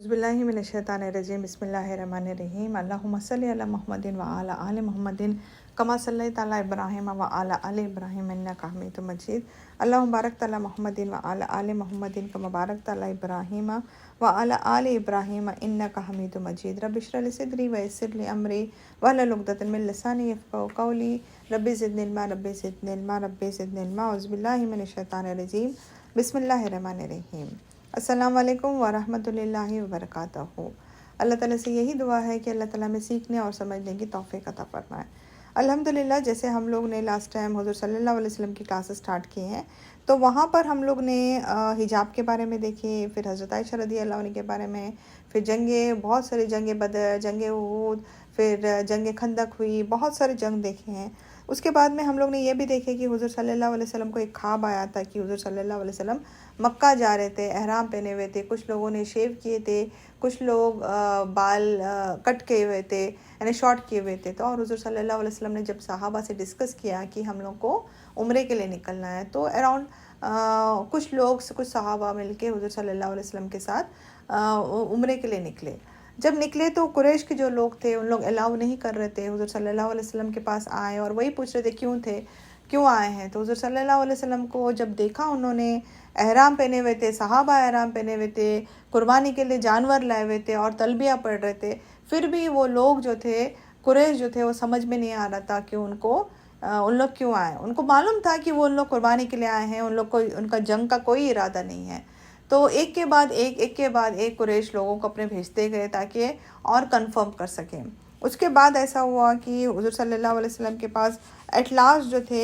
बिस्मिल्लाहिर्रहमानिर्रहीम बिस्मिल्लाहिर्रहमानिर्रहीम अल्लाहुम्मा सल्लि अला मुहम्मदिन व अला आलि मुहम्मदिन कमा सल्लैता अला इब्राहीम व अला आलि इब्राहीम इन्नका हमीदुम मजीद अल्लाहुम्मा बारिक अला मुहम्मदिन व अला आलि मुहम्मदिन कमा बारकता अला इब्राहीम व अला आलि इब्राहीम इन्नका हमीदुम मजीद रब्बि इश्रह लिी सदरी व यस्सिर ली अमरी वहलुल उक़दतम मिन लिसानी यफ़क़हू क़ौली रब्बि ज़िदनी इल्मा रब्बि ज़िदनी इल्मा रब्बि ज़िदनी इल्मा औज़ु बिल्लाहि मिनश शैतानिर रजीम बिस्मिल्लाहिर्रहमानिर्रहीम। अस्सलाम वालेकुम वरहमतुल्लाहि वबरकातुहू। अल्लाह ताला से यही दुआ है कि अल्लाह ताला में सीखने और समझने की तौफ़ीक़ अता फ़रमाए। अल्हम्दुलिल्लाह, जैसे हम लोग ने लास्ट टाइम हुज़ूर सल्लल्लाहु अलैहि वसल्लम की क्लासेस स्टार्ट किए हैं, तो वहाँ पर हम लोग ने हिजाब के बारे में देखे, फिर हज़रत आयशा रज़ियल्लाहु अन्हा के बारे में, फिर बहुत सारी जंग बदर, जंग उहद, फिर जंग खंदक हुई, बहुत सारे जंग देखे हैं। उसके बाद में हम लोग ने यह भी देखे कि हुज़ूर सल्लल्लाहु अलैहि वसल्लम को एक ख्वाब आया था कि हुज़ूर सल्लल्लाहु अलैहि वसल्लम मक्का जा रहे थे, एहराम पहने हुए थे, कुछ लोगों ने शेव किए थे, कुछ लोग बाल कट किए हुए थे, यानी शॉर्ट किए हुए थे। तो और हुज़ूर सल्लल्लाहु अलैहि वसल्लम ने जब सहाबा से डिस्कस किया कि हम लोग को उम्रे के लिए निकलना है, तो अराउंड कुछ सहाबा मिलके हुज़ूर सल्लल्लाहु अलैहि वसल्लम के साथ उम्रे के लिए निकले। जब निकले तो कुरैश के जो लोग थे उन लोग अलाउ नहीं कर रहे थे। हुज़ूर सल्लल्लाहु अलैहि वसल्लम के पास आए और वही पूछ रहे थे क्यों आए हैं। तो हुज़ूर सल्लल्लाहु अलैहि वसल्लम को जब देखा, उन्होंने एहराम पहने हुए थे, सहाबा एहराम पहने हुए थे, कुर्बानी के लिए जानवर लाए हुए थे और तलबिया पढ़ रहे थे, फिर भी वो लोग जो थे, कुरैश जो थे, वो समझ में नहीं आ रहा था कि उन लोग क्यों आए। उनको मालूम था कि वो उन लोग कुर्बानी के लिए आए हैं, उन लोग को उनका जंग का कोई इरादा नहीं है। तो एक के बाद एक कुरैश लोगों को अपने भेजते गए ताकि और कंफर्म कर सकें। उसके बाद ऐसा हुआ कि हुज़ूर सल्लल्लाहु अलैहि वसल्लम के पास एट लास्ट जो थे,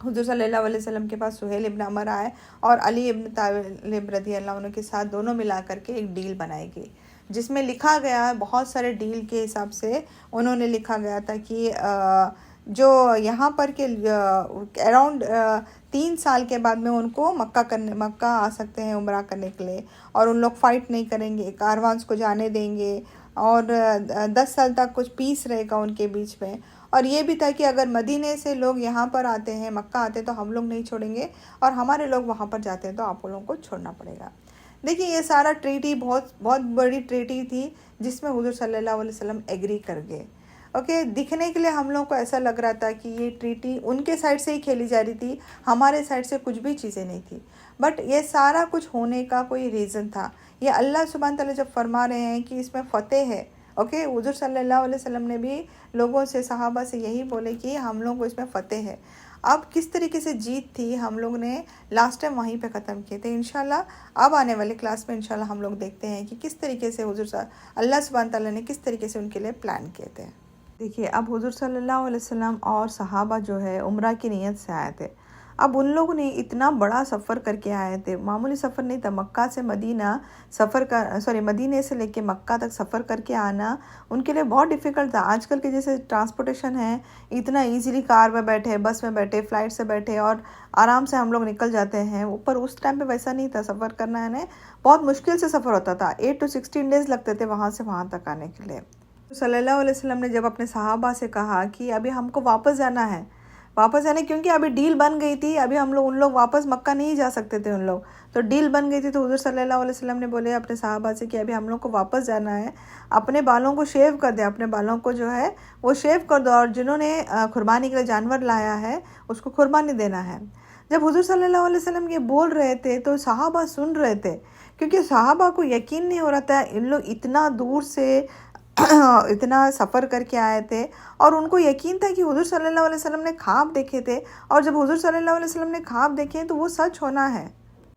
हुज़ूर सल्लल्लाहु अलैहि वसल्लम के पास सुहेल इब्न अमर आए और अली इब्न तालिब रज़ियल्लाहु अन्हु के साथ दोनों मिला करके एक डील बनाई गई, जिसमें लिखा गया, बहुत सारे डील के हिसाब से उन्होंने लिखा गया था कि जो यहाँ पर के अराउंड 3 साल के बाद में उनको मक्का आ सकते हैं उम्रा करने के लिए, और उन लोग फ़ाइट नहीं करेंगे, कारवांस को जाने देंगे, और 10 साल तक कुछ पीस रहेगा उनके बीच में। और ये भी था कि अगर मदीने से लोग यहाँ पर आते हैं, मक्का आते हैं, तो हम लोग नहीं छोड़ेंगे, और हमारे लोग वहाँ पर जाते हैं तो आप लोगों को छोड़ना पड़ेगा। देखिए, ये सारा ट्रीटी बहुत बहुत बड़ी ट्रीटी थी, जिसमें हुज़ूर सल्लल्लाहु अलैहि वसल्लम एग्री कर गए। ओके, दिखने के लिए हम लोग को ऐसा लग रहा था कि ये ट्रीटी उनके साइड से ही खेली जा रही थी, हमारे साइड से कुछ भी चीज़ें नहीं थी। बट ये सारा कुछ होने का कोई रीज़न था। ये अल्लाह सुब्हान तआला जब फरमा रहे हैं कि इसमें फ़तेह है, ओके, हुज़ूर सल्लल्लाहु अलैहि वसल्लम ने भी लोगों से, सहाबा से यही बोले कि हम लोग को इसमें फ़तेह है। अब किस तरीके से जीत थी, हम लोग ने लास्ट टाइम वहीं पे ख़त्म किए थे। इंशाल्लाह अब आने वाले क्लास में इंशाल्लाह हम लोग देखते हैं कि किस तरीके से अल्लाह सुब्हान तआला ने किस तरीके से उनके लिए प्लान किए थे। देखिए, अब हुज़ूर सल्लल्लाहु अलैहि वसल्लम और सहाबा जो है उम्रा की नीयत से आए थे। अब उन लोगों ने इतना बड़ा सफ़र करके आए थे, मामूली सफ़र नहीं था। मक्का से मदीना मदीने से लेके मक्का तक सफ़र करके आना उनके लिए बहुत डिफ़िकल्ट था। आजकल के जैसे ट्रांसपोर्टेशन है, इतना इजीली कार में बैठे, बस में बैठे, फ़्लाइट से बैठे और आराम से हम लोग निकल जाते हैं। ऊपर उस टाइम पे वैसा नहीं था, सफ़र करना है ना, बहुत मुश्किल से सफ़र होता था। 8 to 16 डेज़ लगते थे वहाँ से वहाँ तक आने के लिए। सल्लल्लाहु अलैहि वसल्लम ने जब अपने सहाबा से कहा कि अभी हमको वापस जाना है, क्योंकि अभी डील बन गई थी, अभी उन लोग वापस मक्का नहीं जा सकते थे उन लोग, तो डील बन गई थी। तो हुज़ूर सल्लल्लाहु अलैहि वसल्लम ने बोले अपने सहाबा से कि अभी हम लोग को वापस जाना है, अपने बालों को शेव कर दे, अपने बालों को जो है वो शेव कर दो, और जिन्होंने कुर्बानी के लिए जानवर लाया है उसको कुर्बानी देना है। जब हुज़ूर सल्लल्लाहु अलैहि वसल्लम ये बोल रहे थे तो सहाबा सुन रहे थे, क्योंकि सहाबा को यकीन नहीं हो रहा था, इन लोग इतना दूर से इतना सफ़र करके आए थे, और उनको यकीन था कि हुज़ूर सल्लल्लाहु अलैहि वसल्लम ने ख्वाब देखे थे, और जब हुज़ूर सल्लल्लाहु अलैहि वसल्लम ने ख्वाब देखे तो वो सच होना है।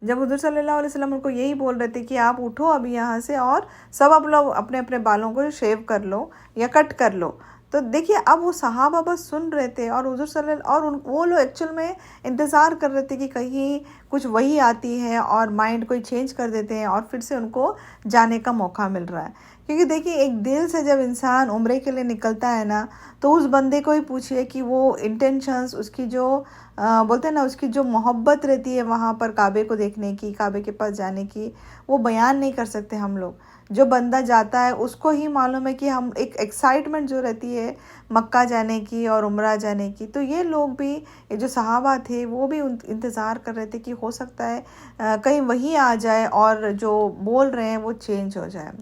जब हुज़ूर सल्लल्लाहु अलैहि वसल्लम उनको यही बोल रहे थे कि आप उठो अभी यहाँ से और सब आप लोग अपने अपने बालों को शेव कर लो या कट कर लो, तो देखिए अब वो सहाबा बस सुन रहे थे, और वो लोग एक्चुअल में इंतज़ार कर रहे थे कि कहीं कुछ वही आती है और माइंड कोई चेंज कर देते हैं और फिर से उनको जाने का मौका मिल रहा है। क्योंकि देखिए, एक दिल से जब इंसान उम्रे के लिए निकलता है ना, तो उस बंदे को ही पूछिए कि वो इंटेंशंस, उसकी जो बोलते हैं ना, उसकी जो मोहब्बत रहती है वहाँ पर काबे को देखने की, काबे के पास जाने की, वो बयान नहीं कर सकते हम लोग। जो बंदा जाता है उसको ही मालूम है कि हम एक एक्साइटमेंट जो रहती है मक्का जाने की और उम्रा जाने की। तो ये लोग भी, ये जो सहाबा थे वो भी इंतज़ार कर रहे थे कि हो सकता है कहीं वही आ जाए और जो बोल रहे हैं वो चेंज हो जाए।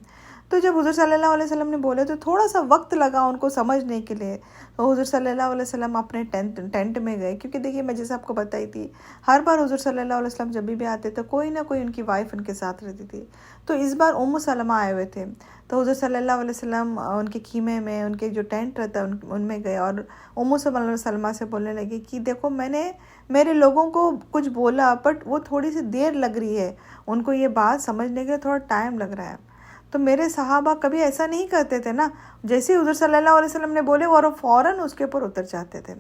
तो जब हुज़ूर सल्लल्लाहु अलैहि वसल्लम ने बोले तो थोड़ा सा वक्त लगा उनको समझने के लिए। तो हुज़ूर सल्लल्लाहु अलैहि वसल्लम अपने टेंट में गए, क्योंकि देखिए मैं जैसे आपको बताई थी, हर बार हुज़ूर सल्लल्लाहु अलैहि वसल्लम जब भी आते तो कोई ना कोई उनकी वाइफ उनके साथ रहती थी। तो इस बार उम्मु सलमा आए हुए थे, तो हुज़ूर सल्लल्लाहु अलैहि वसल्लम उनके ख़ीमे में, उनके जो टेंट रहता है उनमें गए और उम्मु सलमा से बोलने लगे कि देखो, मैंने मेरे लोगों को कुछ बोला बट वो थोड़ी सी देर लग रही है, उनको ये बात समझने के लिए थोड़ा टाइम लग रहा है। तो मेरे सहाबा कभी ऐसा नहीं करते थे ना, जैसे ही हुज़ूर सल्लल्लाहु अलैहि वसल्लम ने बोले और वो फ़ौरन उसके ऊपर उतर जाते थे।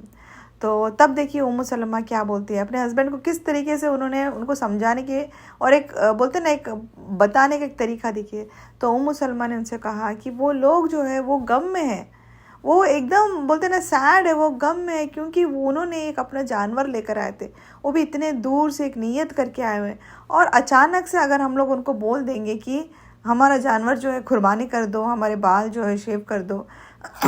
तो तब देखिए उम्मु सलमा क्या बोलती है, अपने हस्बैंड को किस तरीके से उन्होंने उनको समझाने के और एक बोलते ना एक बताने का एक तरीका देखिए। तो उम्मु सलमा ने उनसे कहा कि वो लोग जो है वो गम में है, वो एकदम बोलते ना सैड है, वो गम में है, क्योंकि वो उन्होंने एक अपना जानवर लेकर आए थे, वो भी इतने दूर से एक नीयत करके आए हुए हैं, और अचानक से अगर हम लोग उनको बोल देंगे कि हमारा जानवर जो है कुर्बानी कर दो, हमारे बाल जो है शेव कर दो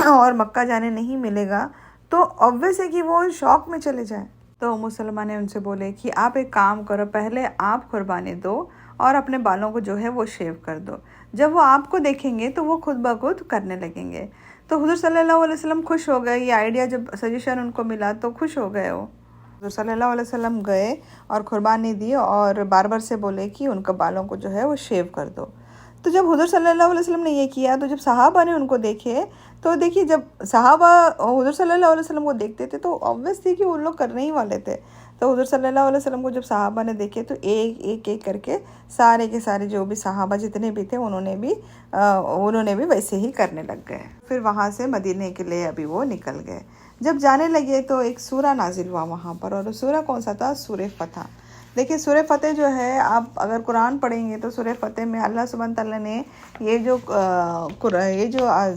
और मक्का जाने नहीं मिलेगा, तो ऑब्वियस है कि वो शौक में चले जाएं। तो उम्मु सलमा ने उनसे बोले कि आप एक काम करो, पहले आप कुर्बानी दो और अपने बालों को जो है वो शेव कर दो, जब वो आपको देखेंगे तो वो खुद ब खुद करने लगेंगे। तो हुज़ूर सल्लल्लाहु अलैहि वसल्लम खुश हो गए, ये आइडिया जब सजेशन उनको मिला तो खुश हो गए वो। हुज़ूर सल्लल्लाहु अलैहि वसल्लम गए और कुर्बानी दी और बार बार से बोले कि उनका बालों को जो है वो शेव कर दो। तो जब हुज़ूर सल्लल्लाहु अलैहि वसल्लम ने ये किया तो जब सहाबा ने उनको देखे, तो देखिए जब सहाबा हुज़ूर सल्लल्लाहु अलैहि वसल्लम को देखते थे तो ऑब्वियस थी कि वो लोग करने ही वाले थे। तो हुज़ूर सल्लल्लाहु अलैहि वसल्लम को जब सहाबा ने देखे तो एक एक एक करके सारे के सारे जो भी सहाबा जितने भी थे उन्होंने भी वैसे ही करने लग गए। फिर वहाँ से मदीने के लिए अभी वो निकल गए। जब जाने लगे तो एक सूरा नाजिल हुआ वहाँ पर, और सूरा कौन सा था? सूरे फतह। देखिए सूरह फ़तेह जो है, आप अगर कुरान पढ़ेंगे तो सूरह फ़तेह में अल्लाह सुब्हान तआला ने ये जो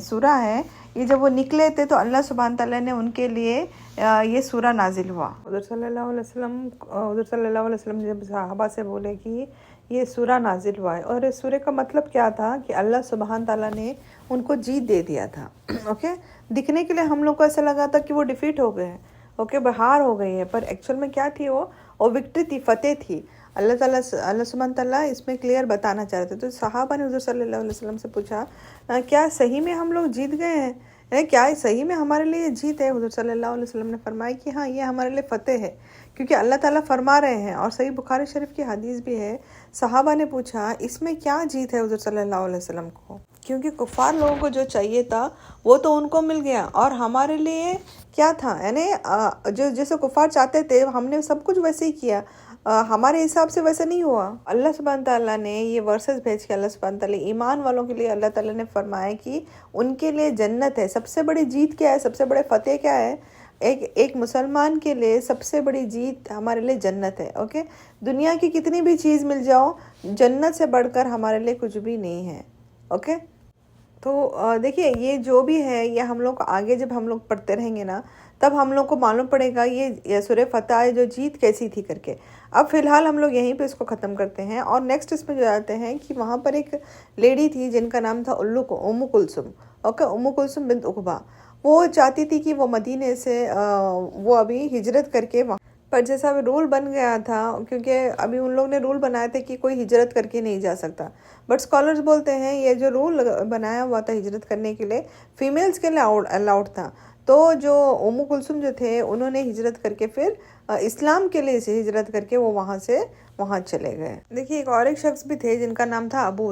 सूरा है, ये जब वो निकले थे तो अल्लाह सुब्हान तआला ने उनके लिए ये सूरा नाजिल हुआ। हुज़ूर सल्लल्लाहु अलैहि वसल्लम जब सहाबा से बोले कि ये सूरा नाजिल हुआ है, और इस सूरे का मतलब क्या था कि अल्लाह सुब्हान तआला ने उनको जीत दे दिया था। ओके, दिखने के लिए हम लोग को ऐसा लगा था कि वो डिफीट हो गए हैं, ओके, बाहर हो गई है, पर एक्चुअल में क्या थी वो विक्ट्री थी, फतेह थी। अल्लाह सुब्हान तआला इसमें क्लियर बताना चाह रहे थे। तो सहाबा ने हुज़ूर सल्लल्लाहु अलैहि वसल्लम से पूछा, क्या सही में हम लोग जीत गए हैं? क्या सही में हमारे लिए जीत है? हुज़ूर सल्लल्लाहु अलैहि वसल्लम ने फरमाया कि हाँ, ये हमारे लिए फ़तेह है, क्योंकि अल्लाह ताला फरमा रहे हैं, और सही बुखारी शरीफ की हदीस भी है। सहाबा ने पूछा, इसमें क्या जीत है हुज़ूर सल्लल्लाहु अलैहि वसल्लम को? क्योंकि कुफ़ार लोगों को जो चाहिए था वो तो उनको मिल गया, और हमारे लिए क्या था, यानी जो जैसे कुफ़ार चाहते थे हमने सब कुछ वैसे ही किया, हमारे हिसाब से वैसा नहीं हुआ। अल्लाह सुब्हान तआला ने ये वर्सेस भेज के अल्लाह सुब्हान तआला ईमान वालों के लिए अल्लाह ताला ने फरमाया कि उनके लिए जन्नत है। सबसे बड़ी जीत क्या है? सबसे बड़े फ़तेह क्या है? एक मुसलमान के लिए सबसे बड़ी जीत हमारे लिए जन्नत है। ओके, दुनिया की कितनी भी चीज़ मिल जाओ, जन्नत से बढ़कर हमारे लिए कुछ भी नहीं है। ओके, तो देखिए ये जो भी है, ये हम लोग आगे जब हम लोग पढ़ते रहेंगे ना, तब हम लोग को मालूम पड़ेगा ये सूरह फ़तेह जो जीत कैसी थी करके। अब फ़िलहाल हम लोग यहीं पे इसको ख़त्म करते हैं और नेक्स्ट इसमें जो जाते हैं कि वहाँ पर एक लेडी थी जिनका नाम था Ummu Kulsum. Okay, Ummu Kulsum bint Uqba. वो चाहती थी कि वो मदीने से वो अभी हिजरत करके वहाँ, पर जैसा अभी रूल बन गया था, क्योंकि अभी उन लोग ने रूल बनाए थे कि कोई हिजरत करके नहीं जा सकता, बट स्कॉलर्स बोलते हैं ये जो रूल बनाया हुआ था हिजरत करने के लिए, फीमेल्स के लिए अलाउड था। तो जो उम्मु कुलसुम जो थे उन्होंने हिजरत करके फिर इस्लाम के लिए से हिजरत करके वो वहाँ से वहाँ चले गए। देखिए एक शख्स भी थे जिनका नाम था अबू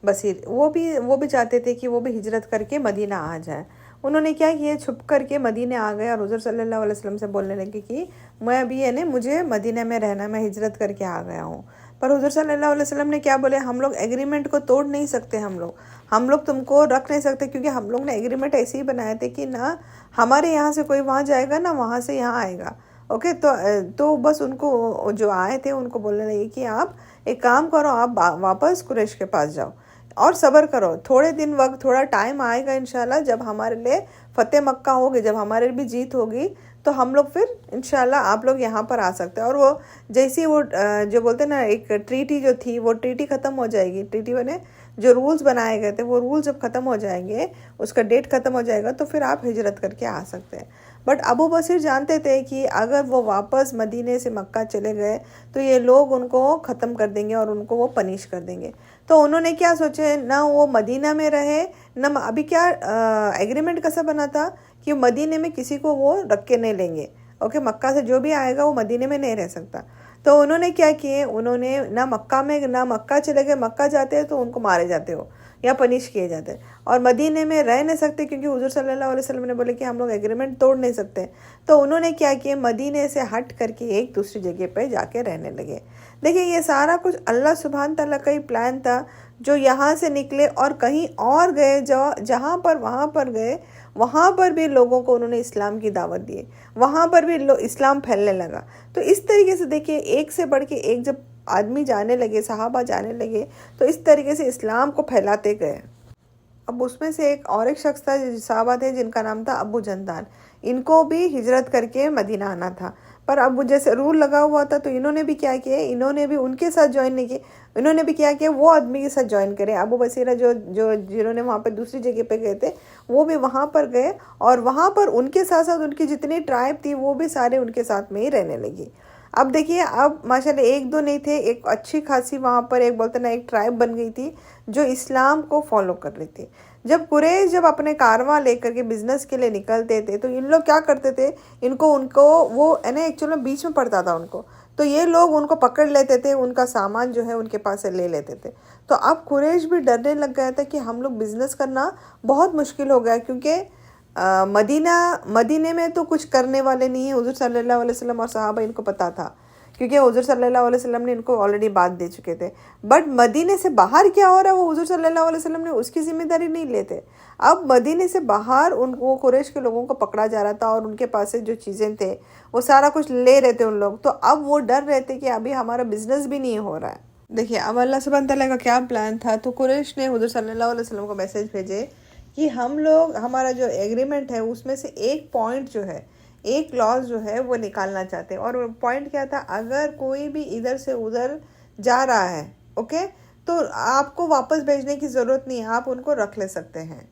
बसीर, वो भी चाहते थे कि वो भी हिजरत करके मदीना आ जाए। उन्होंने क्या किया, छुप करके मदीने आ गए और हुज़ूर सल्लल्लाहु अलैहि वसल्लम से बोलने लगे कि मैं अभी यानी मुझे मदीने में रहना, मैं हिजरत करके आ गया हूँ। पर हुज़ूर सल्लल्लाहु अलैहि वसल्लम ने क्या बोले, हम लोग एग्रीमेंट को तोड़ नहीं सकते, हम लोग तुमको रख नहीं सकते, क्योंकि हम लोग ने एग्रीमेंट ऐसे ही बनाए थे कि ना हमारे यहाँ से कोई वहाँ जाएगा ना वहाँ से यहाँ आएगा। ओके, तो बस उनको जो आए थे उनको बोलने लगे कि आप एक काम करो, आप वापस कुरैश के पास जाओ, और सब्र करो, थोड़े दिन वक्त, थोड़ा टाइम आएगा इंशाल्लाह, जब हमारे लिए फतेह मक्का होगी, जब हमारे भी जीत होगी, तो हम लोग फिर इंशाल्लाह आप लोग यहाँ पर आ सकते हैं। और वो जैसी वो जो बोलते हैं ना, एक ट्रीटी जो थी, वो ट्रीटी ख़त्म हो जाएगी, ट्रीटी बने जो रूल्स बनाए गए थे, वो रूल्स जब ख़त्म हो जाएंगे, उसका डेट ख़त्म हो जाएगा, तो फिर आप हिजरत करके आ सकते हैं। बट अबू बसीर जानते थे कि अगर वो वापस मदीने से मक्का चले गए तो ये लोग उनको ख़त्म कर देंगे और उनको वो पनिश कर देंगे। तो उन्होंने क्या सोचे, ना वो मदीना में रहे, ना अभी क्या एग्रीमेंट कैसा बना था कि मदीने में किसी को वो रख के नहीं लेंगे। ओके, मक्का से जो भी आएगा वो मदीने में नहीं रह सकता। तो उन्होंने क्या किए, उन्होंने ना मक्का चले गए, मक्का जाते हैं तो उनको मारे जाते हो या पनिश किए जाते हैं, और मदीने में रह नहीं सकते क्योंकि हुजूर सल्लल्लाहु अलैहि वसल्लम ने बोले कि हम लोग एग्रीमेंट तोड़ नहीं सकते। तो उन्होंने क्या किया, मदीने से हट करके एक दूसरी जगह पे जाके रहने लगे। देखिए, ये सारा कुछ अल्लाह सुब्हान तआला का ही प्लान था, जो यहाँ से निकले और कहीं और गए, जहाँ पर वहाँ पर गए, वहाँ पर भी लोगों को उन्होंने इस्लाम की दावत दी, वहाँ पर भी इस्लाम फैलने लगा। तो इस तरीके से देखिए, एक से बढ़ के एक जब आदमी जाने लगे, सहाबा जाने लगे, तो इस तरीके से इस्लाम को फैलाते गए। अब उसमें से एक शख्स था, सहाबा थे, जिनका नाम था अबू जंदाल। इनको भी हिजरत करके मदीना आना था, पर अब जैसे रूल लगा हुआ था, तो इन्होंने भी क्या किया, इन्होंने भी उनके साथ ज्वाइन नहीं किया, इन्होंने भी क्या किया, वो आदमी के साथ ज्वाइन करे। अबू बसीरा जो जो जिन्होंने वहाँ पर दूसरी जगह पे गए थे, वो भी वहाँ पर गए, और वहाँ पर उनके साथ साथ उनकी जितनी ट्राइब थी वो भी सारे उनके साथ में ही रहने लगी। अब देखिए, अब माशाल्लाह एक दो नहीं थे, एक अच्छी खासी वहाँ पर एक बोलते ना एक ट्राइब बन गई थी जो इस्लाम को फॉलो कर रही थी। जब अपने कारवां लेकर के बिजनेस के लिए निकलते थे, तो इन लोग क्या करते थे, उनको वो है ना एक्चुअली बीच में पड़ता था उनको, तो ये लोग उनको पकड़ लेते थे, उनका सामान जो है उनके पास से ले लेते थे। तो अब कुरैश भी डरने लग गया था कि हम लोग बिजनेस करना बहुत मुश्किल हो गया, क्योंकि मदीने में तो कुछ करने वाले नहीं है। हुजूर सल्लल्लाहु अलैहि वसल्लम और सहाबा इनको पता था, क्योंकि हुजूर सल्लल्लाहु अलैहि वसल्लम ने इनको ऑलरेडी बात दे चुके थे। बट मदीने से बाहर क्या हो रहा है, वो हुजूर सल्लल्लाहु अलैहि वसल्लम ने उसकी जिम्मेदारी नहीं लेते। अब मदीने से बाहर वो कुरैश के लोगों को पकड़ा जा रहा था, और उनके पास से जो चीज़ें थे वो सारा कुछ ले रहे थे उन लोग। तो अब वो डर रहे थे कि अभी हमारा बिजनेस भी नहीं हो रहा है। देखिए, अब अल्लाह सुब्हान तआला का क्या प्लान था, तो कुरैश ने हुजूर सल्लल्लाहु अलैहि वसल्लम को मैसेज भेजे कि हम लोग, हमारा जो एग्रीमेंट है उसमें से एक पॉइंट जो है, एक क्लॉज जो है वो निकालना चाहते हैं। और पॉइंट क्या था, अगर कोई भी इधर से उधर जा रहा है, ओके, तो आपको वापस भेजने की ज़रूरत नहीं है, आप उनको रख ले सकते हैं।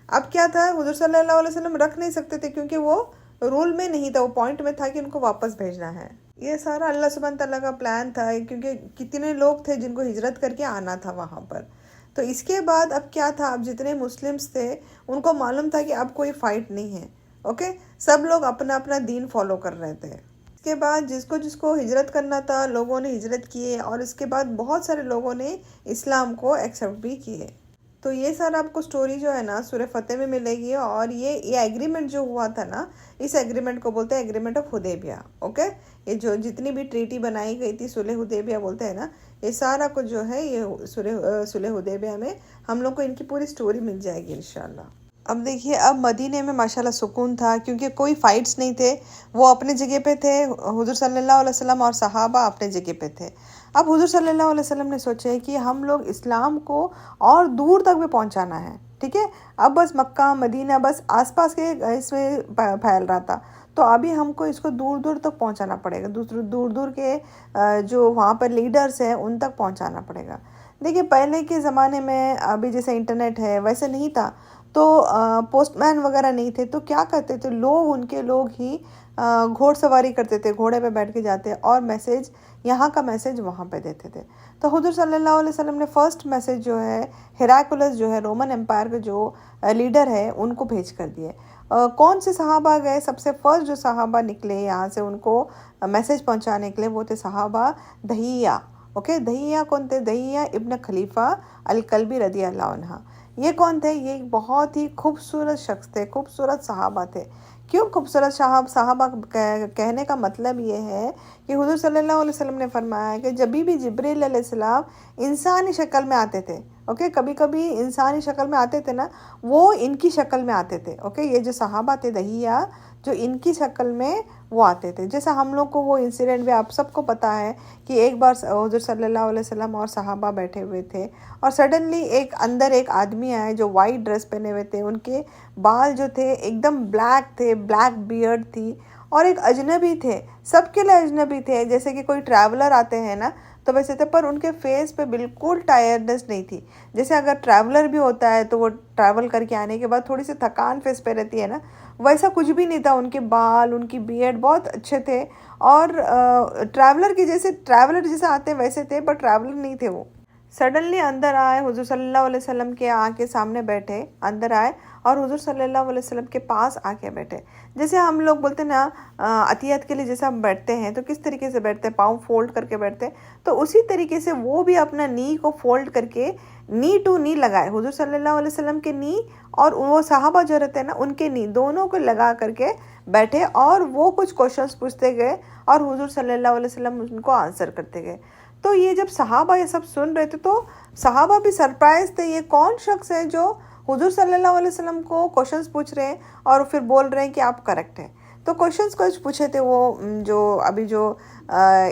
अब क्या था, हुजूर सल्लल्लाहु अलैहि वसल्लम रख नहीं सकते थे, क्योंकि वो रूल में नहीं था, वो पॉइंट में था कि उनको वापस भेजना है। ये सारा अल्लाह सुब्हान तआला का प्लान था, क्योंकि कितने लोग थे जिनको हिजरत करके आना था वहाँ पर। तो इसके बाद अब क्या था, अब जितने मुस्लिम्स थे उनको मालूम था कि अब कोई फाइट नहीं है, ओके, सब लोग अपना अपना दीन फॉलो कर रहे थे। इसके बाद जिसको जिसको हिजरत करना था, लोगों ने हिजरत किए, और इसके बाद बहुत सारे लोगों ने इस्लाम को एक्सेप्ट भी किए। तो ये सारा आपको स्टोरी जो है ना सूरह फतेह में मिलेगी। और ये एग्रीमेंट जो हुआ था ना, इस एग्रीमेंट को बोलते हैं एग्रीमेंट ऑफ हुदैबिया। ओके, ये जो जितनी भी ट्रीटी बनाई गई थी, सुलह हुदैबिया बोलते हैं ना, ये सारा कुछ जो है ये सुलह हुदैबिया में हम लोग को इनकी पूरी स्टोरी मिल जाएगी इंशाल्लाह। अब देखिए, अब मदीने में माशाल्लाह सुकून था, क्योंकि कोई फाइट्स नहीं थे, वो अपने जगह पे थे, हुजूर सल्लल्लाहु अलैहि वसल्लम और सहाबा अपने जगह पे थे। अब हुजूर सल्लल्लाहु अलैहि वसल्लम ने सोचा कि हम लोग इस्लाम को और दूर तक भी पहुंचाना है, ठीक है। अब बस मक्का मदीना बस आसपास के इसमें फैल रहा था, तो अभी हमको इसको दूर दूर तक पहुंचाना पड़ेगा, दूर दूर के जो वहाँ पर लीडर्स हैं उन तक पहुंचाना पड़ेगा। देखिए, पहले के ज़माने में अभी जैसे इंटरनेट है वैसे नहीं था, तो पोस्टमैन वगैरह नहीं थे, तो क्या करते थे लोग, उनके लोग ही घोड़सवारी करते थे, घोड़े पे बैठ के जाते और मैसेज, यहाँ का मैसेज वहाँ पे देते थे। तो हुजूर सल्लल्लाहु अलैहि वसल्लम ने फर्स्ट मैसेज जो है हेराकुलस जो है रोमन एम्पायर के जो लीडर है उनको भेज कर दिए। कौन से सहाबा गए, सबसे फर्स्ट जो सहाबा निकले यहाँ से उनको मैसेज पहुँचाने के लिए, वो थे सहाबा दहिया। ओके, दहिया कौन थे, दहिया इब्न खलीफा अल कल्बी रदी अल्लाह अन्हा। ये कौन थे, ये बहुत ही खूबसूरत शख्स थे, खूबसूरत सहाबा थे, क्यों खूबसूरत साहबा कहने का मतलब ये है कि हुजूर सल्लल्लाहु अलैहि वसल्लम ने फरमाया कि जब भी जिब्रील अलैहिस्सलाम इंसानी शक्ल में आते थे, ओके, कभी कभी इंसानी शक्ल में आते थे ना, वो इनकी शक्ल में आते थे, ओके, ये जो सहाबा थे दहिया, जो इनकी शक्ल में वो आते थे। जैसे हम लोग को वो इंसिडेंट भी आप सबको पता है कि एक बार हुजूर सल्लल्लाहु अलैहि वसल्लम और सहाबा बैठे हुए थे और सडनली एक आदमी आए जो वाइट ड्रेस पहने हुए थे, उनके बाल जो थे एकदम ब्लैक थे, ब्लैक बियर्ड थी, और एक अजनबी थे, सबके लिए अजनबी थे, जैसे कि कोई ट्रैवलर आते हैं ना तो वैसे थे, पर उनके फेस पे बिल्कुल टायर्डनेस नहीं थी। जैसे अगर ट्रैवलर भी होता है तो वो ट्रैवल करके आने के बाद थोड़ी सी थकान फेस पे रहती है ना, वैसा कुछ भी नहीं था। उनके बाल, उनकी बियर्ड बहुत अच्छे थे और ट्रैवलर जैसे आते हैं वैसे थे, पर ट्रैवलर नहीं थे वो। सडनली अंदर आए, हुजूर सल्लल्लाहु अलैहि वसल्लम के आके सामने बैठे, अंदर आए और हुजूर सल्लल्लाहु अलैहि वसल्लम के पास आके बैठे। जैसे हम लोग बोलते हैं ना अतियत के लिए जैसे हम बैठते हैं तो किस तरीके से बैठते हैं, पाँव फोल्ड करके बैठते हैं, तो उसी तरीके से वो भी अपना नी को फोल्ड करके नी टू नी लगाए, हुजूर सल्लल्लाहु अलैहि वसल्लम के नी और वो साहबा जो रहते हैं ना उनके नी, दोनों को लगा करके बैठे और वो कुछ क्वेश्चंस पूछते गए और हुजूर सल्लल्लाहु अलैहि वसल्लम उनको आंसर करते गए। तो ये जब सहाबा ये सब सुन रहे थे तो सहाबा भी सरप्राइज थे, ये कौन शख्स है जो हुजूर सल्लल्लाहु अलैहि वसल्लम को क्वेश्चंस पूछ रहे हैं और फिर बोल रहे हैं कि आप करेक्ट हैं। तो क्वेश्चंस कुछ पूछे थे वो जो अभी जो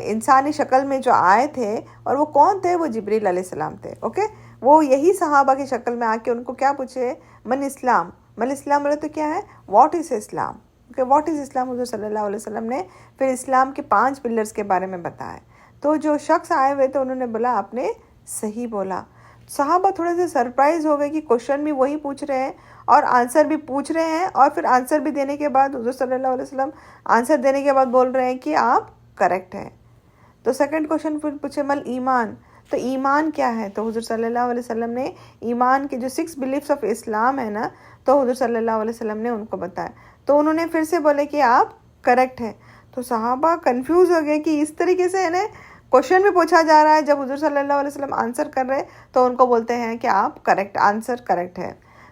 इंसानी शक्ल में जो आए थे, और वो कौन थे, वो जिब्रील अलैहिस्सलाम थे, ओके। वो यही सहाबा की शक्ल में आके उनको क्या पूछे, मन इस्लाम बोले तो क्या है, what is Islam, okay, what is Islam. हुजूर सल्लल्लाहु अलैहि वसल्लम ने फिर इस्लाम के 5 पिलर्स के बारे में बताया। तो जो शख्स आए हुए थे उन्होंने बोला आपने सही बोला। सहाबा थोड़े से सरप्राइज हो गए कि क्वेश्चन भी वही पूछ रहे हैं और आंसर भी पूछ रहे हैं, और फिर आंसर भी देने के बाद हुजूर सल्लल्लाहु अलैहि वसल्लम आंसर देने के बाद बोल रहे हैं कि आप करेक्ट हैं। तो सेकंड क्वेश्चन फिर पूछे मल ईमान, तो ईमान क्या है। तो हुजूर सल्लल्लाहु अलैहि वसल्लम ने ईमान के जो 6 बिलीफ्स ऑफ इस्लाम है ना, तो हुजूर सल्लल्लाहु अलैहि वसल्लम ने उनको बताया। तो उन्होंने फिर से बोले कि आप करेक्ट हैं। तो सहाबा कंफ्यूज हो गए कि इस तरीके से है ना क्वेश्चन भी पूछा जा रहा है, जब हुजूर सल्लल्लाहु अलैहि वसल्लम आंसर कर रहे हैं तो उनको बोलते हैं कि आप करेक्ट, आंसर करेक्ट है।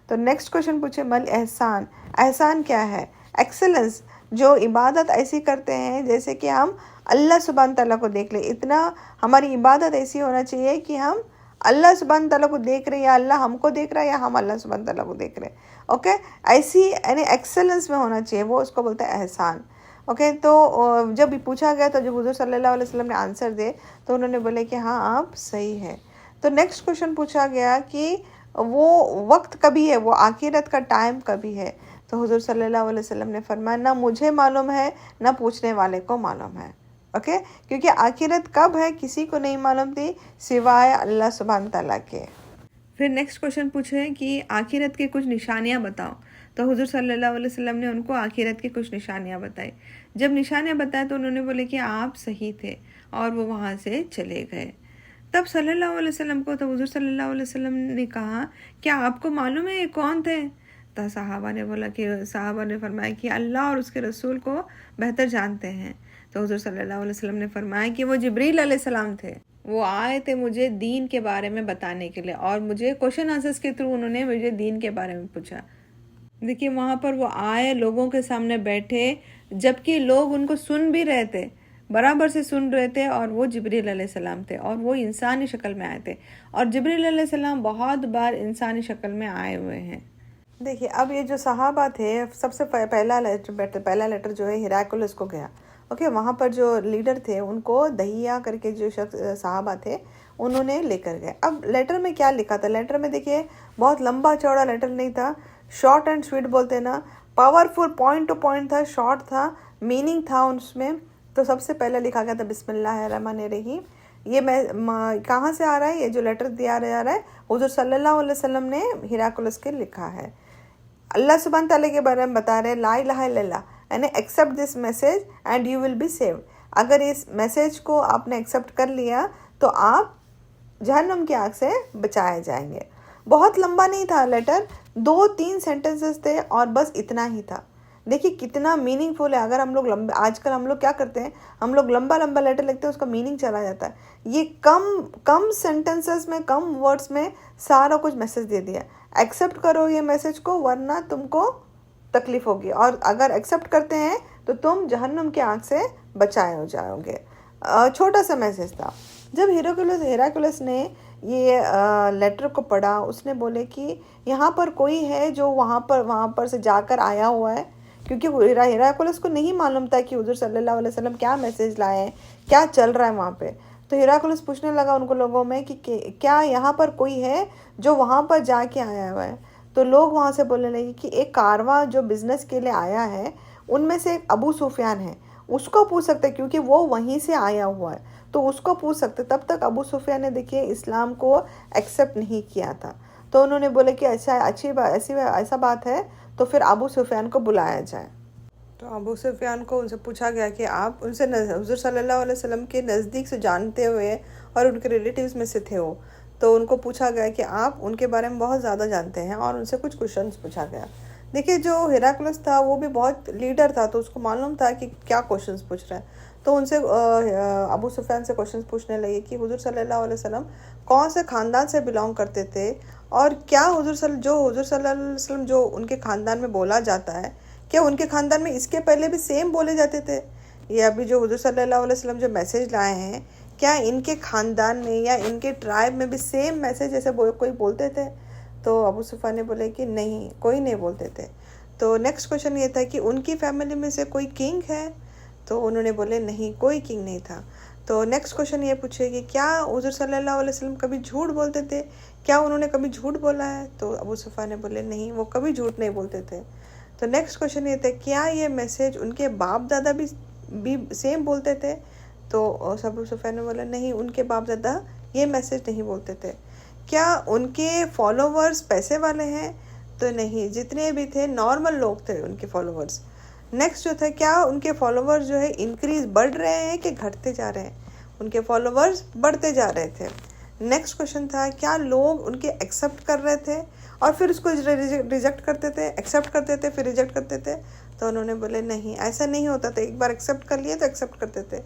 तो नेक्स्ट क्वेश्चन पूछे मल एहसान, एहसान क्या है, एक्सेलेंस, जो इबादत ऐसी करते हैं जैसे कि हम अल्लाह सुब्हान तआला को देख ले, इतना हमारी इबादत ऐसी होना चाहिए कि हम अल्लाह सुब्हान तआला को देख रहे हैं, या अल्लाह हमको देख रहा है, या हम अल्लाह सुब्हान तआला को देख रहे हैं, ओके, ऐसी यानी एक्सेलेंस में होना चाहिए, वो उसको बोलते हैं एहसान, ओके। तो जब भी पूछा गया तो जब हुजूर सल्लल्लाहु अलैहि वसल्लम ने आंसर दिए तो उन्होंने बोले कि हाँ आप सही है। तो नेक्स्ट क्वेश्चन पूछा गया कि वो वक्त कभी है, वो आखिरत का टाइम कभी है। तो हुजूर सल्लल्लाहु अलैहि वसल्लम ने फरमाया ना मुझे मालूम है ना पूछने वाले को मालूम है, ओके, क्योंकि आखिरत कब है किसी को नहीं मालूम थी सिवाय अल्लाह सुब्हान तआला के। फिर नेक्स्ट क्वेश्चन पूछे कि आखिरत की कुछ निशानियाँ बताओ। तो हुजूर सल्लल्लाहु अलैहि वसल्लम ने उनको आखिरत की कुछ निशानियाँ बताई। जब निशानियाँ बताए तो उन्होंने बोले कि आप सही थे, और वो वहाँ से चले गए। तब सल्लल्लाहु अलैहि वसल्लम को तो हुजूर सल्लल्लाहु अलैहि वसल्लम ने कहा क्या आपको मालूम है ये कौन थे। तो साहबा ने फरमाया कि अल्लाह और उसके रसूल को बेहतर जानते हैं। तो हुजूर सल्लल्लाहु अलैहि वसल्लम ने फरमाया कि वो जिब्रील अलैहिस्सलाम थे, वो आए थे मुझे दीन के बारे में बताने के लिए, और मुझे क्वेश्चन आंसर्स के थ्रू उन्होंने मुझे दीन के बारे में पूछा। देखिए वहाँ पर वो आए, लोगों के सामने बैठे, जबकि लोग उनको सुन भी रहे थे, बराबर से सुन रहे थे, और वो जिब्रील अलैहिस्सलाम थे और वो इंसानी शक्ल में आए थे। और जिब्रील अलैहिस्सलाम बहुत बार इंसानी शक्ल में आए हुए हैं। देखिए अब ये जो सहाबा थे, सबसे पहला लेटर जो है हिराकुलस को गया, ओके, वहाँ पर जो लीडर थे उनको दहिया करके जो शख्स सहाबा थे उन्होंने लेकर गए। अब लेटर में क्या लिखा था, लेटर में देखिए बहुत लंबा चौड़ा लेटर नहीं था, शॉर्ट एंड स्वीट बोलते हैं ना, पावरफुल, पॉइंट टू पॉइंट था, शॉर्ट था, मीनिंग था उसमें। तो सबसे पहले लिखा गया था बिस्मिल्लाहिर्रहमानिर्रहीम। ये मैं कहाँ से आ रहा है, ये जो लेटर दिया जा रहा है हुजूर सल्लल्लाहु अलैहि वसल्लम ने हिराकुलस के लिखा है। अल्लाह सुब्हान तआला के बारे में बता रहे, ला इलाहा इल्लल्लाह, यानी accept this message and you will be saved. अगर इस मैसेज को आपने एक्सेप्ट कर लिया तो आप जहन्नम की आग से बचाए जाएंगे। बहुत लंबा नहीं था लेटर, 2-3 सेंटेंसेस थे और बस इतना ही था। देखिए कितना मीनिंगफुल है। अगर हम लोग आजकल हम लोग क्या करते हैं, हम लोग लंबा लंबा लेटर लिखते हैं, उसका मीनिंग चला जाता है। ये कम सेंटेंसेस में, कम वर्ड्स में सारा कुछ मैसेज दे दिया। एक्सेप्ट करो ये मैसेज को, वरना तुमको तकलीफ होगी, और अगर एक्सेप्ट करते हैं तो तुम जहन्नुम की आग से बचाए हो जाओगे। छोटा सा मैसेज था। जब हेराक्लियस ने ये लेटर को पढ़ा, उसने बोले कि यहाँ पर कोई है जो वहाँ पर से जाकर आया हुआ है, क्योंकि हेराक्लियस को नहीं मालूम था कि हुजूर सल्लल्लाहु अलैहि वसल्लम क्या मैसेज लाए हैं, क्या चल रहा है वहाँ पे। तो हेराक्लियस पूछने लगा उनको लोगों में कि क्या यहाँ पर कोई है जो वहाँ पर जाके आया हुआ है। तो लोग वहाँ से बोलने लगे कि एक कारवां जो बिज़नेस के लिए आया है उनमें से एक अबू सुफियान है, उसको पूछ सकते क्योंकि वो वहीं से आया हुआ है, तो उसको पूछ सकते। तब तक अबू सुफियान ने देखिए इस्लाम को एक्सेप्ट नहीं किया था। तो उन्होंने बोले कि अच्छा अच्छी बात, ऐसा बात है तो फिर अबू सुफियान को बुलाया जाए। तो अबू सुफियान को उनसे पूछा गया कि आप उनसे हुजूर सल्लल्लाहु अलैहि वसल्लम के नज़दीक से जानते हुए और उनके रिलेटिव्स में से थे हो, तो उनको पूछा गया कि आप उनके बारे में बहुत ज़्यादा जानते हैं, और उनसे कुछ क्वेश्चंस पूछा गया। देखिए जो हेराक्लियस था वो भी बहुत लीडर था, तो उसको मालूम था कि क्या क्वेश्चंस पूछ रहा है। तो उनसे अबू सुफियान से क्वेश्चंस पूछने लगे कि हुजूर सल्लल्लाहु अलैहि वसल्लम कौन से ख़ानदान से बिलोंग करते थे, और क्या हुजूर सल्लल्लाहु अलैहि वसल्लम जो उनके ख़ानदान में बोला जाता है, क्या उनके ख़ानदान में इसके पहले भी सेम बोले जाते थे, या अभी जो हुजूर सल्लल्लाहु अलैहि वसल्लम जो मैसेज लाए हैं क्या इनके ख़ानदान में या इनके ट्राइब में भी सेम मैसेज जैसे कोई बोलते थे। तो अबू सुफियान ने बोले कि नहीं, कोई नहीं बोलते थे। तो नेक्स्ट क्वेश्चन ये था कि उनकी फैमिली में से कोई किंग है, तो उन्होंने बोले नहीं, कोई किंग नहीं था। तो नेक्स्ट क्वेश्चन ये पूछे कि क्या हुजूर सल्लल्लाहु अलैहि वसल्लम कभी झूठ बोलते थे, क्या उन्होंने कभी झूठ बोला है। तो अबू सुफियान ने बोले नहीं, वो कभी झूठ नहीं बोलते थे। तो नेक्स्ट क्वेश्चन ये था क्या ये मैसेज उनके बाप दादा भी सेम बोलते थे। तो अबू सुफियान ने बोला नहीं, उनके बाप दादा ये मैसेज नहीं बोलते थे। क्या उनके फॉलोवर्स पैसे वाले हैं, तो नहीं, जितने भी थे नॉर्मल लोग थे उनके फॉलोवर्स। नेक्स्ट जो था क्या उनके फॉलोवर्स जो है इंक्रीज बढ़ रहे हैं कि घटते जा रहे हैं, उनके फॉलोवर्स बढ़ते जा रहे थे। नेक्स्ट क्वेश्चन था क्या लोग उनके एक्सेप्ट कर रहे थे और फिर उसको रिजेक्ट करते थे, एक्सेप्ट करते थे फिर रिजेक्ट करते थे। तो उन्होंने बोले नहीं, ऐसा नहीं होता था, एक बार एक्सेप्ट कर लिए तो एक्सेप्ट करते थे।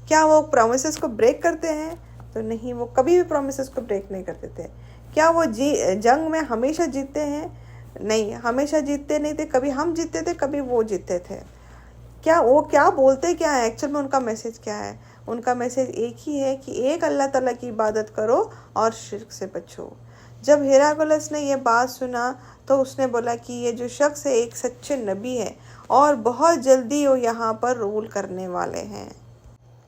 क्या वो प्रोमिसेस को ब्रेक करते हैं, तो नहीं, वो कभी भी प्रोमिसेस को ब्रेक नहीं करते थे। क्या वो जंग में हमेशा जीतते हैं, नहीं, हमेशा जीतते नहीं थे, कभी हम जीतते थे कभी वो जीतते थे। क्या वो क्या बोलते क्या है एक्चुअल में, उनका मैसेज क्या है, उनका मैसेज एक ही है कि एक अल्लाह ताला की इबादत करो और शिर्क से बचो। जब हेराक्लियस ने ये बात सुना तो उसने बोला कि ये जो शख्स है एक सच्चे नबी है और बहुत जल्दी वो यहाँ पर रूल करने वाले हैं।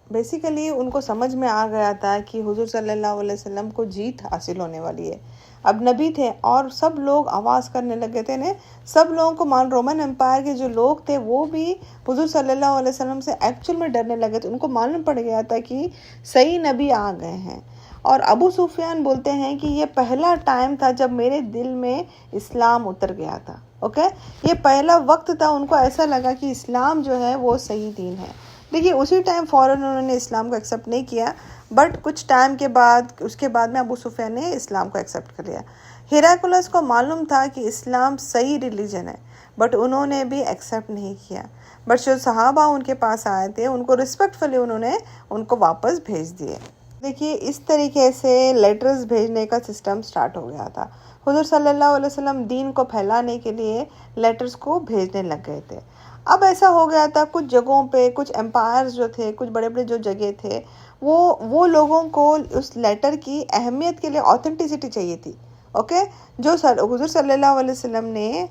बेसिकली उनको समझ में आ गया था कि हुजूर सल्लल्लाहु अलैहि वसल्लम को जीत हासिल होने वाली है। अब नबी थे और सब लोग आवाज़ करने लगे थे ने, सब लोगों को रोमन एम्पायर के जो लोग थे वो भी हुजूर सल्लल्लाहु अलैहि वसल्लम से एक्चुअल में डरने लगे थे। उनको मालूम पड़ गया था कि सही नबी आ गए हैं। और अबू सुफियान बोलते हैं कि ये पहला टाइम था जब मेरे दिल में इस्लाम उतर गया था। ओके, ये पहला वक्त था उनको ऐसा लगा कि इस्लाम जो है वो सही दीन है। देखिए उसी टाइम फ़ौरन उन्होंने इस्लाम को एक्सेप्ट नहीं किया, बट कुछ टाइम के बाद उसके बाद में अबू सुफियान ने इस्लाम को एक्सेप्ट कर लिया। हेराक्लियस को मालूम था कि इस्लाम सही रिलीजन है, बट उन्होंने भी एक्सेप्ट नहीं किया। बट जो सहाबा उनके पास आए थे उनको रिस्पेक्टफुली उन्होंने उनको वापस भेज दिए। देखिए इस तरीके से लेटर्स भेजने का सिस्टम स्टार्ट हो गया था। हुजूर सल्लल्लाहु अलैहि वसल्लम दीन को फैलाने के लिए लेटर्स को भेजने लग गए थे। अब ऐसा हो गया था कुछ जगहों पे, कुछ एम्पायर्स जो थे, कुछ बड़े बड़े जो जगह थे, वो लोगों को उस लेटर की अहमियत के लिए ऑथेंटिसिटी चाहिए थी। ओके, जो हुजूर सल्लल्लाहु अलैहि वसल्लम ने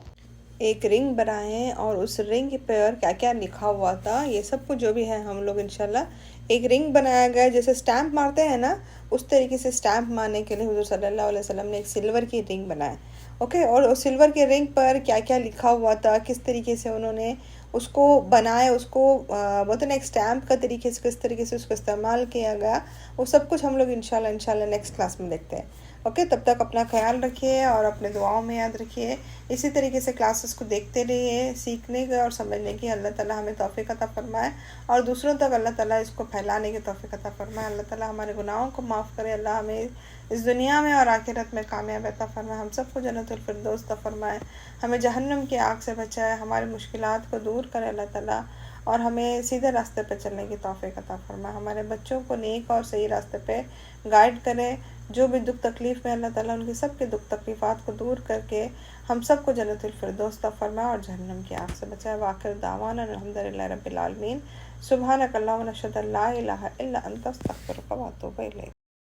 एक रिंग बनाए और उस रिंग पर क्या क्या लिखा हुआ था ये सब कुछ जो भी है हम लोग इंशाल्लाह एक रिंग बनाया गया, जैसे स्टैम्प मारते हैं ना, उस तरीके से स्टैम्प मारने के लिए हुजूर सल्लल्लाहु अलैहि वसल्लम ने एक सिल्वर की रिंग बनाया। ओके, और उस सिल्वर के रिंग पर क्या क्या लिखा हुआ था, किस तरीके से उन्होंने उसको बनाया, उसको बोलते ना एक स्टैम्प का तरीके से किस तरीके से उसको इस्तेमाल किया गया, वो सब कुछ हम लोग इंशाल्लाह नेक्स्ट क्लास में देखते हैं। ओके, तब तक अपना ख्याल रखिए और अपने दुआओं में याद रखिए। इसी तरीके से क्लासेस को देखते रहिए, सीखने के और समझने की अल्लाह ताला हमें तौफीक अता फरमाए और दूसरों तक अल्लाह ताला इसको फैलाने की तौफीक अता फरमाए। अल्लाह ताला हमारे गुनाहों को माफ़ करे, अल्लाह हमें इस दुनिया में और आखिरत में कामयाब अता फरमाए, हम सबको जन्नतुल फिरदौस अता फरमाए, हमें जहन्नम की आग से बचाए, हमारे मुश्किलात को दूर करे अल्लाह ताला और हमें सीधे रास्ते पर चलने की तौफीक अता फरमाए, हमारे बच्चों को नेक और सही रास्ते पे गाइड करे, जो भी दुख तकलीफ़ में अल्लाह ताला उनकी सब के दुख तकलीफ़ात को दूर करके हम सबको जन्नतुल फिरदौस अता फरमाए और जहन्नम की आग से बचाए। व आखिर दावाना अल्हम्दुलिल्लाहि रब्बिल आलमीन। सुब्हानक अल्लाहुम्मा नशहदु अल्ला इलाहा इल्ला अंता अस्तगफिरुका व अतूबु इलैक।